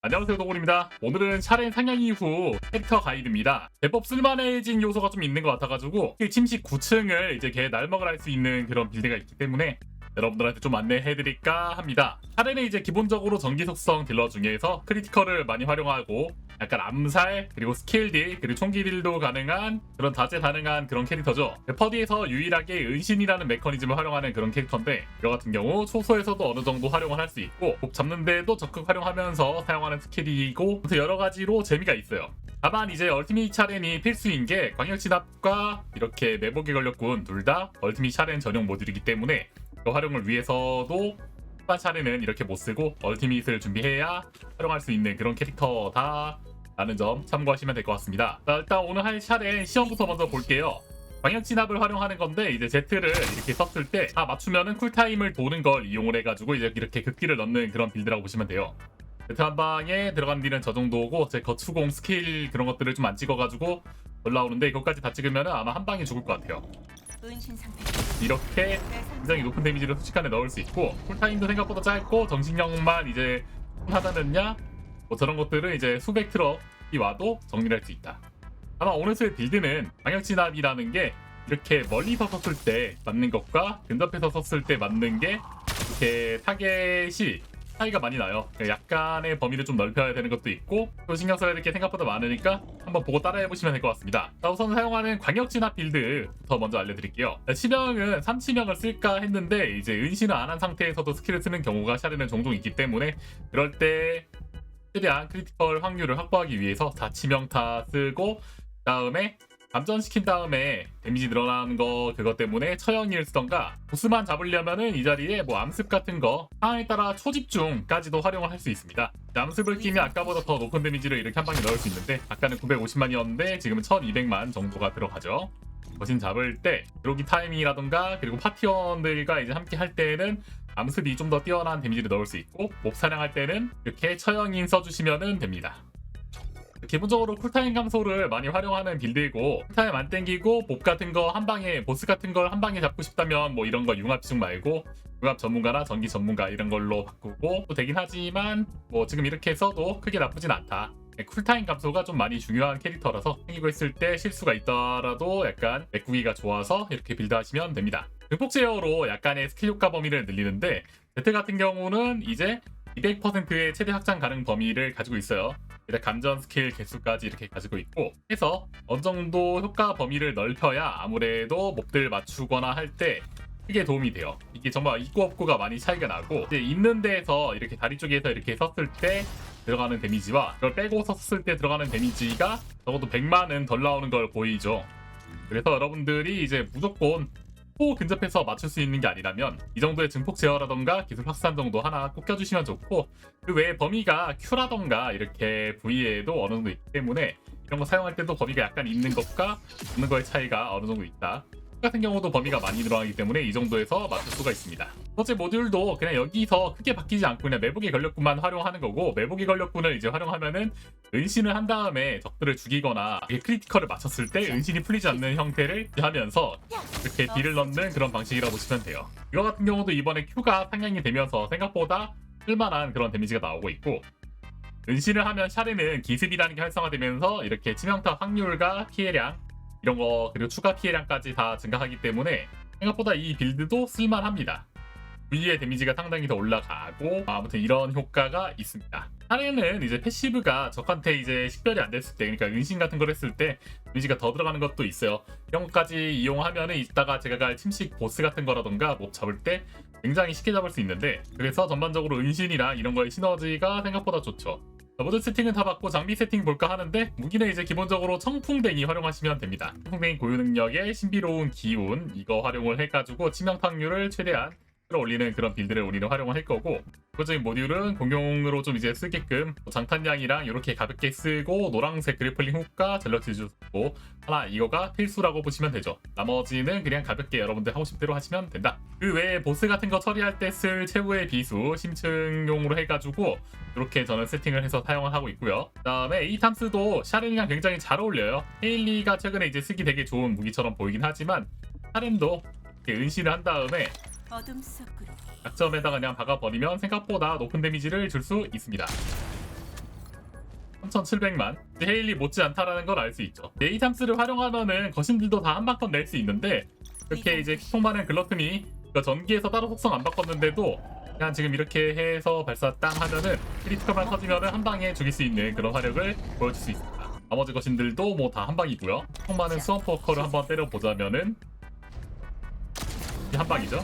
안녕하세요, 도곤입니다. 오늘은 샤렌 상향 이후 캐릭터 가이드입니다. 제법 쓸만해진 요소가 좀 있는 것 같아가지고 침식 9층을 이제 걔 날먹을 할 수 있는 그런 빌드가 있기 때문에 여러분들한테 좀 안내해드릴까 합니다. 샤렌은 이제 기본적으로 전기 속성 딜러 중에서 크리티컬을 많이 활용하고 약간 암살 그리고 스킬 딜 그리고 총기 딜도 가능한 그런 다재다능한 그런 캐릭터죠. 퍼디에서 유일하게 은신이라는 메커니즘을 활용하는 그런 캐릭터인데 이거 같은 경우 초소에서도 어느 정도 활용을 할 수 있고 복 잡는 데도 적극 활용하면서 사용하는 스킬이고 여러 가지로 재미가 있어요. 다만 이제 얼티밋 샤렌이 필수인 게 광역 진압과 이렇게 매복의 권력군 둘 다 얼티밋 샤렌 전용 모듈이기 때문에 그 활용을 위해서도 일반 샤렌은 이렇게 못 쓰고 얼티밋을 준비해야 활용할 수 있는 그런 캐릭터다 라는 점 참고하시면 될 것 같습니다. 자, 일단 오늘 할 샤렌 시험부터 먼저 볼게요. 광역 진압을 활용하는 건데 이제 Z를 이렇게 썼을 때 다 맞추면은 쿨타임을 도는 걸 이용을 해가지고 이제 이렇게 극기를 넣는 그런 빌드라고 보시면 돼요. Z 한 방에 들어간 딜은 저 정도고 제 거추공 스킬 그런 것들을 좀 안 찍어가지고 올라오는데 이것까지 다 찍으면은 아마 한 방에 죽을 것 같아요. 이렇게 굉장히 높은 데미지를 순식간에 넣을 수 있고 쿨타임도 생각보다 짧고 정신력만 이제 하다면야 뭐 저런 것들은 이제 수백 트럭이 와도 정리할 수 있다. 아마 오늘의 빌드는 광역 진압이라는 게 이렇게 멀리서 썼을 때 맞는 것과 근접해서 썼을 때 맞는 게 이렇게 타겟이 차이가 많이 나요. 약간의 범위를 좀 넓혀야 되는 것도 있고 또 신경 써야 될 게 생각보다 많으니까 한번 보고 따라해 보시면 될 것 같습니다. 자, 우선 사용하는 광역 진압 빌드부터 먼저 알려드릴게요. 치명은 3치명을 쓸까 했는데 이제 은신을 안 한 상태에서도 스킬을 쓰는 경우가 샤렌은 종종 있기 때문에 그럴 때 최대한 크리티컬 확률을 확보하기 위해서 4치명타 쓰고 다음에 감전시킨 다음에 데미지 늘어나는 거 그것 때문에 처형일 쓰던가 보스만 잡으려면은 이 자리에 뭐 암습 같은 거 상황에 따라 초집중까지도 활용을 할 수 있습니다. 암습을 끼면 아까보다 더 높은 데미지를 이렇게 한 방에 넣을 수 있는데 아까는 950만이었는데 지금은 1200만 정도가 들어가죠. 거신 잡을 때 드로기 타이밍이라던가 그리고 파티원들과 이제 함께 할 때는 암습이 좀 더 뛰어난 데미지를 넣을 수 있고 몹 사냥할 때는 이렇게 처형인 써주시면 됩니다. 기본적으로 쿨타임 감소를 많이 활용하는 빌드이고 쿨타임 안 땡기고 몹 같은 거 한 방에 보스 같은 걸 한 방에 잡고 싶다면 뭐 이런 거 융합 말고 융합 전문가나 전기 전문가 이런 걸로 바꾸고 또 되긴 하지만 뭐 지금 이렇게 써도 크게 나쁘진 않다. 쿨타임 감소가 좀 많이 중요한 캐릭터라서 생기고 있을 때 실수가 있더라도 약간 메꾸기가 좋아서 이렇게 빌드하시면 됩니다. 극복 제어로 약간의 스킬 효과 범위를 늘리는데 Z 같은 경우는 이제 200%의 최대 확장 가능 범위를 가지고 있어요. 일단 감전 스킬 개수까지 이렇게 가지고 있고 해서 어느 정도 효과 범위를 넓혀야 아무래도 몹들 맞추거나 할 때 크게 도움이 돼요. 이게 정말 있고 없고가 많이 차이가 나고 이제 있는 데에서 이렇게 다리 쪽에서 이렇게 썼을 때 들어가는 데미지와 이걸 빼고 썼을 때 들어가는 데미지가 적어도 100만은 덜 나오는 걸 보이죠. 그래서 여러분들이 이제 무조건 근접해서 맞출 수 있는 게 아니라면 이 정도의 증폭 제어라던가 기술 확산 정도 하나 꼭 껴주시면 좋고 그 외에 범위가 Q라던가 이렇게 V에도 어느 정도 있기 때문에 이런 거 사용할 때도 범위가 약간 있는 것과 없는 거의 차이가 어느 정도 있다. 같은 경우도 범위가 많이 늘어나기 때문에 이 정도에서 맞출 수가 있습니다. 첫 번째 모듈도 그냥 여기서 크게 바뀌지 않고 그냥 매복의 권력군만 활용하는 거고 매복의 권력군을 이제 활용하면은 은신을 한 다음에 적들을 죽이거나 크리티컬을 맞췄을 때 은신이 풀리지 않는 형태를 하면서 이렇게 딜을 넣는 그런 방식이라고 보시면 돼요. 이거 같은 경우도 이번에 Q가 상향이 되면서 생각보다 쓸만한 그런 데미지가 나오고 있고 은신을 하면 샤렌은 기습이라는 게 활성화되면서 이렇게 치명타 확률과 피해량 이런 거 그리고 추가 피해량까지 다 증가하기 때문에 생각보다 이 빌드도 쓸만합니다. V의 데미지가 상당히 더 올라가고 아무튼 이런 효과가 있습니다. 샤렌은 이제 패시브가 적한테 이제 식별이 안 됐을 때 그러니까 은신 같은 걸 했을 때 데미지가 더 들어가는 것도 있어요. 이런 것까지 이용하면은 이따가 제가 갈 침식 보스 같은 거라던가 몹 잡을 때 굉장히 쉽게 잡을 수 있는데 그래서 전반적으로 은신이랑 이런 거의 시너지가 생각보다 좋죠. 모드 세팅은 다 받고 장비 세팅 볼까 하는데 무기는 이제 기본적으로 청풍뱅이 활용하시면 됩니다. 청풍뱅이 고유 능력의 신비로운 기운 이거 활용을 해가지고 치명타 확률을 최대한 끌어올리는 그런 빌드를 우리는 활용을 할 거고 기본적인 모듈은 공용으로 좀 이제 쓰게끔 장탄량이랑 이렇게 가볍게 쓰고 노란색 그래플링 훅과 젤러티 주고 하나 이거가 필수라고 보시면 되죠. 나머지는 그냥 가볍게 여러분들 하고 싶은 대로 하시면 된다. 그 외에 보스 같은 거 처리할 때 쓸 최후의 비수 심층용으로 해가지고 이렇게 저는 세팅을 해서 사용을 하고 있고요. 그 다음에 에이탐스도 샤렌이랑 굉장히 잘 어울려요. 헤일리가 최근에 이제 쓰기 되게 좋은 무기처럼 보이긴 하지만 샤렌도 이렇게 은신을 한 다음에 약점에다가 그냥 박아버리면 생각보다 높은 데미지를 줄 수 있습니다. 3,700만. 헤일리 못지않다라는 걸 알 수 있죠. 에이탐스를 활용하면은 거신들도 다 한 방컷 낼 수 있는데 이렇게 이제 피통만한 글러튼이 전기에서 따로 속성 안 바꿨는데도 그냥 지금 이렇게 해서 발사 땅 하면은 크리티컬만 터지면은 한 방에 죽일 수 있는 그런 화력을 보여줄 수 있습니다. 나머지 거신들도 뭐 다 한 방이고요. 피통만은 스왑워커를 한번 때려보자면은 한 방이죠.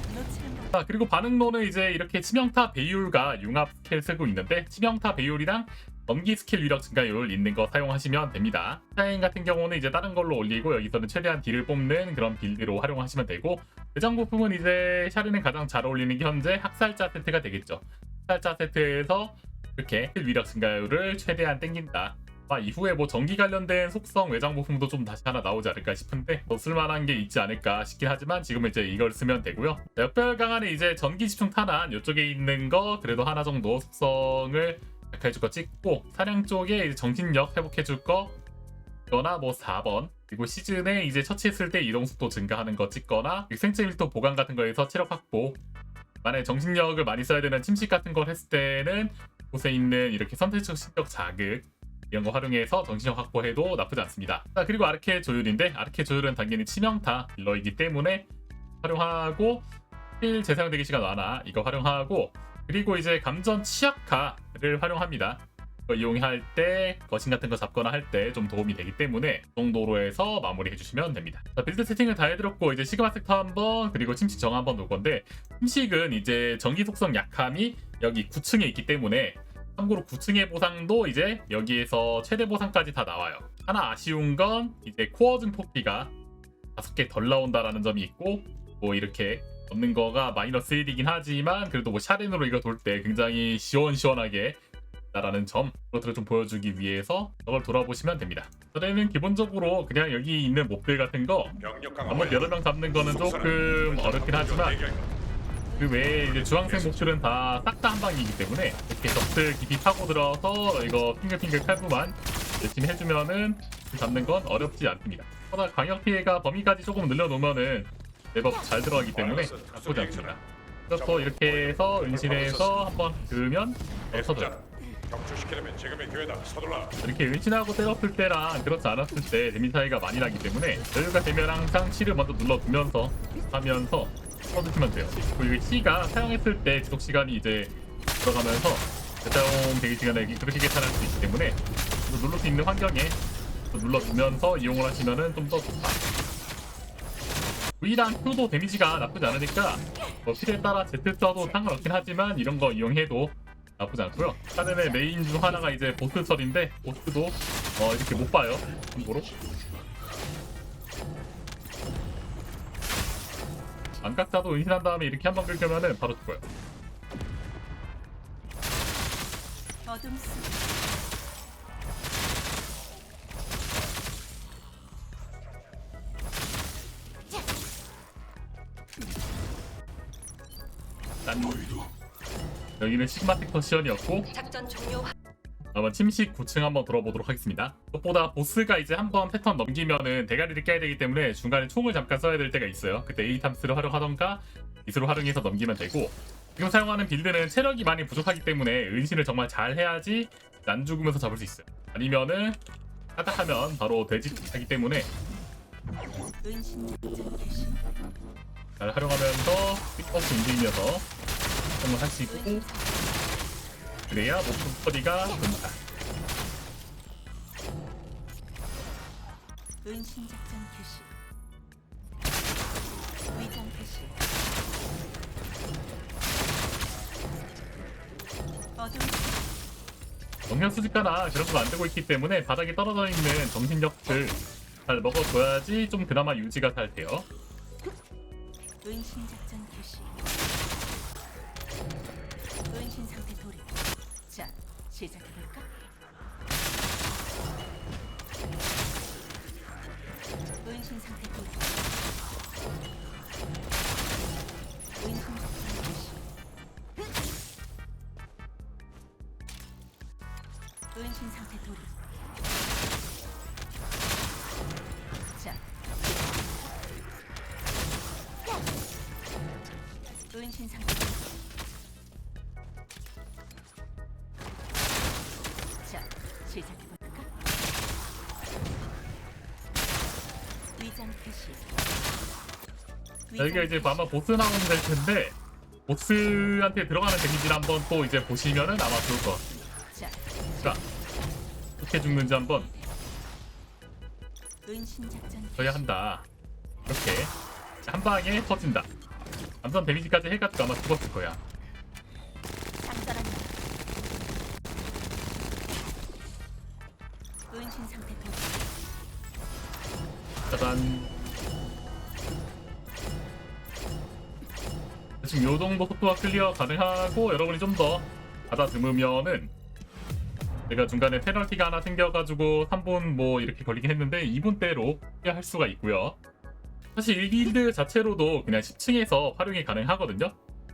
자, 그리고 반응로는 이제 이렇게 치명타 배율과 융합 스킬 쓰고 있는데 치명타 배율이랑 넘기 스킬 위력 증가율 있는 거 사용하시면 됩니다. 샤인 같은 경우는 이제 다른 걸로 올리고 여기서는 최대한 딜을 뽑는 그런 빌드로 활용하시면 되고 대장 부품은 이제 샤르는 가장 잘 어울리는 게 현재 학살자 세트가 되겠죠. 학살자 세트에서 이렇게 스킬 위력 증가율을 최대한 땡긴다. 이후에 뭐 전기 관련된 속성 외장 부품도 좀 다시 하나 나오지 않을까 싶은데 더 쓸만한 게 있지 않을까 싶긴 하지만 지금은 이제 이걸 쓰면 되고요. 역별 강화는 이제 전기 집중 탄환 이쪽에 있는 거 그래도 하나 정도 속성을 해줄 거 찍고 사냥 쪽에 이제 정신력 회복해줄 거 이거나 뭐 4번 그리고 시즌에 이제 처치했을 때 이동 속도 증가하는 거 찍거나 생체 밀도 보강 같은 거에서 체력 확보 만약에 정신력을 많이 써야 되는 침식 같은 걸 했을 때는 곳에 있는 이렇게 선택적 신력 자극 이런 거 활용해서 정신력 확보해도 나쁘지 않습니다. 자, 그리고 아르케 조율인데 아르케 조율은 당연히 치명타 딜러이기 때문에 활용하고 힐 재사용되기 시간 완화 이거 활용하고 그리고 이제 감전 치약화를 활용합니다. 이거 이용할 때 거신 같은 거 잡거나 할 때 좀 도움이 되기 때문에 그 정도로 해서 마무리해 주시면 됩니다. 자, 빌드 세팅을 다 해드렸고 이제 시그마 섹터 한번 그리고 침식 정 한번 놓을 건데 침식은 이제 전기 속성 약함이 여기 9층에 있기 때문에 참고로 9층의 보상도 이제 여기에서 최대 보상까지 다 나와요. 하나 아쉬운 건 이제 코어 증폭기가 5개 덜 나온다라는 점이 있고 뭐 이렇게 얻는 거가 마이너스 1이긴 하지만 그래도 뭐 샤렌으로 이거 돌 때 굉장히 시원시원하게 라는 점 그것들을 좀 보여주기 위해서 저걸 돌아보시면 됩니다. 저는 기본적으로 그냥 여기 있는 몹들 같은 거 한번 여러 명 잡는 거는 조금 어렵긴 하지만 그 외에 이제 주황색 몹들은 다 싹 다 한 방이기 때문에 이렇게 적들 깊이 파고 들어서 이거 핑글핑글 칼부만 열심히 해주면은 잡는 건 어렵지 않습니다. 그러나 광역 피해가 범위까지 조금 늘려놓으면은 제법 잘 들어가기 때문에 나쁘지 않습니다. 그래서 이렇게 해서 은신해서 한번 그으면 터져요. 이렇게 은신하고 때렸을 때랑 그렇지 않았을 때 데미 차이가 많이 나기 때문에 여유가 되면 항상 C를 먼저 눌러두면서 하면서 써주시면 돼요. 그리고 이 C가 사용했을 때 지속 시간이 이제 들어가면서 재사용 대기 시간에 그렇게 계산할 수 있기 때문에 눌러 수 있는 환경에 눌러두면서 이용을 하시면은 좀 더 좋다. V랑 Q도 데미지가 나쁘지 않으니까 뭐 필요에 따라 Z 써도 상관없긴 하지만 이런 거 이용해도 나쁘지 않고요. 샤렌의 메인 중 하나가 이제 보스 처리인데 보스도 이렇게 못 봐요. 참고로 안각자도 은신한 다음에 이렇게 한번 긁으면은 바로 죽어요. 짠. 여기는 시그마 섹터 시연이었고 한번 침식 9층 한번 들어보도록 하겠습니다. 무엇보다 보스가 이제 한번 패턴 넘기면은 대가리를 깨야 되기 때문에 중간에 총을 잠깐 써야 될 때가 있어요. 그때 에이탐스를 활용하던가 기술을 활용해서 넘기면 되고 지금 사용하는 빌드는 체력이 많이 부족하기 때문에 은신을 정말 잘 해야지 안 죽으면서 잡을 수 있어요. 아니면은 까딱하면 바로 돼지하기 때문에 잘 활용하면서 픽버스 움직이면서 활용을 하시고 그래야 목표 처리가 됩니다. 은신 작전 개시. 위장 개시. 정면 수집가나 그런 거 안 되고 있기 때문에 바닥에 떨어져 있는 정신력들 잘 먹어줘야지 좀 그나마 유지가 잘 돼요. 은신 작전 개시. 은신 상태 돌입. 자, 시작해볼까? 은신 상태 돌입. 은신 작전 개시. 은신 상태 돌입. 자, 은신 상태 돌입. 자, 시작해볼까? 캐시. 여기가 이제 아마 보스 나오는 될 텐데 보스한테 들어가는 데미지를 한번 또 이제 보시면은 아마 좋을 것 같습니다. 자, 어떻게 죽는지 한번 은신 작전. 써야 한다. 이렇게 한 방에 터진다. 암선 데미지까지 해가지고 아마 죽었을 거야. 상단합니다. 은신 상태 도주. 짜잔. 지금 요 정도 속도가 클리어 가능하고 여러분이 좀 더 받아듬으면은 제가 중간에 페널티가 하나 생겨가지고 3분 뭐 이렇게 걸리긴 했는데 2분대로 클리어할 수가 있고요. 사실 1길드 자체로도 그냥 10층에서 활용이 가능하거든요.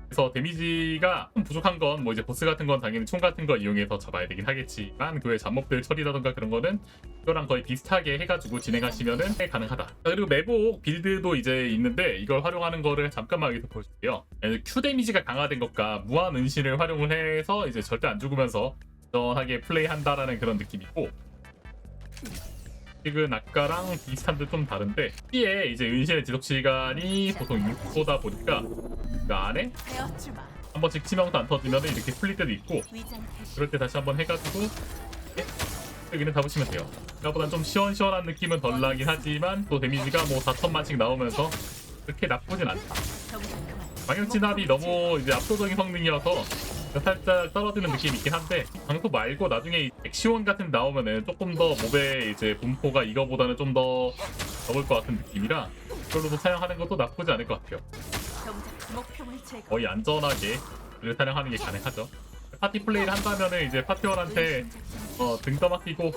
그래서 데미지가 좀 부족한 건 뭐 이제 보스 같은 건 당연히 총 같은 거 이용해서 잡아야 되긴 하겠지만 그 외 잡몹들 처리라던가 그런 거는 이거랑 거의 비슷하게 해가지고 진행하시면은 가능하다. 그리고 매복 빌드도 이제 있는데 이걸 활용하는 거를 잠깐만 여기서 보여줄게요. Q 데미지가 강화된 것과 무한 은신을 활용을 해서 이제 절대 안 죽으면서 안전하게 플레이한다라는 그런 느낌이고, 지금 아까랑 비슷한 듯 좀 다른데 P에 이제 은신의 지속 시간이 보통 6초다 보니까 그 안에 베어주마. 한 번씩 치명도 안 터지면 이렇게 풀릴 때도 있고, 위장 캐시. 그럴 때 다시 한번 해가지고 여기는 잡으시면 돼요. 생각보다 좀 시원시원한 느낌은 덜 나긴 하지만 또 데미지가 뭐 4천만씩 나오면서 그렇게 나쁘진 않다. 정작 그만. 방역 진압이 너무 이제 압도적인 성능이어서 살짝 떨어지는 느낌이 있긴 한데, 방수 말고 나중에 액시온 같은 나오면은 조금 더 몹의 이제 분포가 이거보다는 좀 더 적을 것 같은 느낌이라 그걸로도 사용하는 것도 나쁘지 않을 것 같아요. 정작 목표물 제거. 거의 안전하게 를 사용하는 게 가능하죠. 파티 플레이를 한다면은 이제 파티원한테 은신 작전. 등 떠맡기고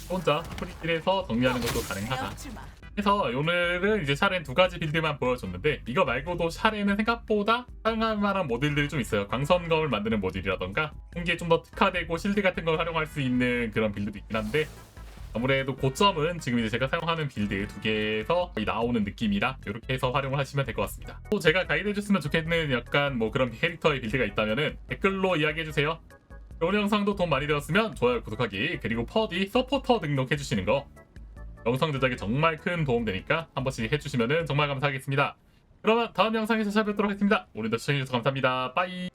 혼자 프리딜해서 정리하는 것도 가능하다. 베어주마. 그래서 오늘은 이제 샤렌 두 가지 빌드만 보여줬는데, 이거 말고도 샤렌은 생각보다 사용할 만한 모듈들이 좀 있어요. 광선검을 만드는 모듈이라던가 공기에 좀 더 특화되고 실드 같은 걸 활용할 수 있는 그런 빌드도 있긴 한데, 아무래도 고점은 지금 이제 제가 사용하는 빌드 두 개에서 거의 나오는 느낌이라 이렇게 해서 활용을 하시면 될 것 같습니다. 또 제가 가이드해줬으면 좋겠는 약간 뭐 그런 캐릭터의 빌드가 있다면은 댓글로 이야기해주세요. 오늘 영상도 도움 많이 되었으면 좋아요, 구독하기, 그리고 퍼디 서포터 등록해주시는 거 영상 제작에 정말 큰 도움 되니까 한 번씩 해주시면 정말 감사하겠습니다. 그러면 다음 영상에서 찾아뵙도록 하겠습니다. 오늘도 시청해주셔서 감사합니다. 빠이.